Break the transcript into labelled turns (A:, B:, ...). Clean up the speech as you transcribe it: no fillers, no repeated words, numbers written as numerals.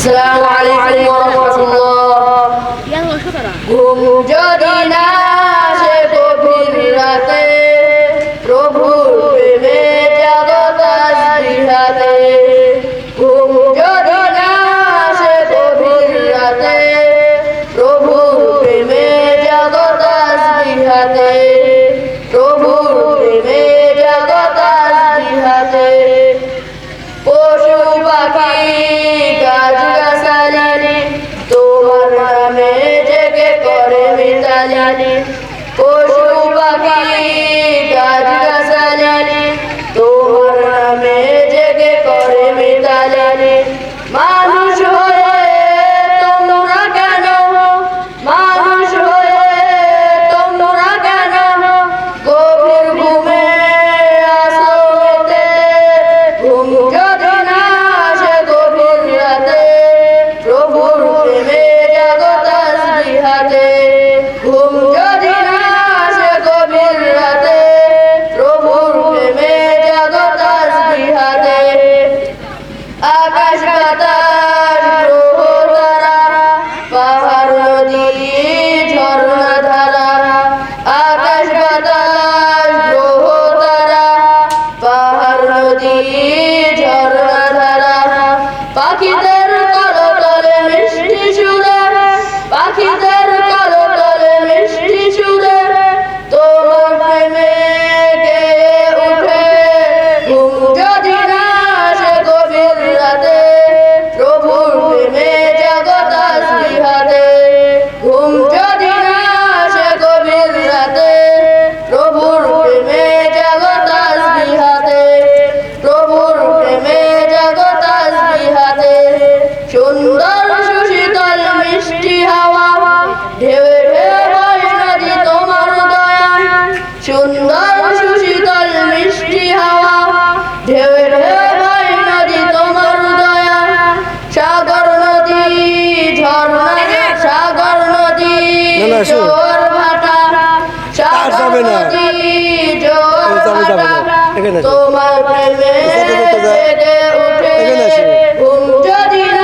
A: আসসালামু আলাইকুম ওয়া রাহমাতুল্লাহ। ঘুম যদি না আসে গভীর রাতে, প্রভুর প্রেমে জাগো তাসবিহাতে। ঘুম যদি না আসে গভীর রাতে, প্রভুর প্রেমে জাগো তাসবিহাতে। প্রভুর প্রেমে জাগো তাসবিহাতে। পশু পাখি গাছগাছালি তোমার নামে জেগে করে মিতালি। পশু পাখি গাছগাছালি তোমার নামে জেগে করে মিতালি। মানুষ হয়ে তোমরা কেন, মানুষ হয়ে তোমরা কেন গভীর ঘুমে আসো মেতে। ঘুম যদি না আসে গভীর রাতে, প্রভুর প্রেমে জাগো তাসবিহাতে। ঘুম যদি না আসে গভীর রাতে, প্রভুর প্রেমে জাগো তাসবিহাতে। আকাশ বাতাস গ্রহ তারা, পাহাড় নদী ঝর্ণা ধারা। আকাশ বাতাস গ্রহ তারা, পাহাড় নদী ঝর্ণা ধারা। পাখিদের কলতালে মিষ্টি সুরে, পাখিদের কলতালে মিষ্টি সুরে তোমার প্রেমে গেয়ে ওঠে। ঘুম যদি না আসে গভীর রাতে, প্রভুর প্রেমে জাগো তাসবিহাতে। ঘুম যদি না আসে গভীর রাতে, প্রভুর প্রেমে জাগো তাসবিহাতে। প্রভুর প্রেমে জাগো তাসবিহাতে। সুন্দর সুশীতল মিষ্টি হাওয়া ঢেউয়ে ঢেউয়ে বয় নদী তোমার দয়ায়। সুন্দর সুশীতল মিষ্টি হাওয়া ঢেউয়ে ঢেউয়ে বয় নদী তোমার দয়ায়। সাগর নদী ঝর্ণা, সাগর নদী জোয়ার ভাটা, সাগর নদী জোয়ার ভাটা তোমার প্রেমে জেগে ওঠে। ঘুম যদি না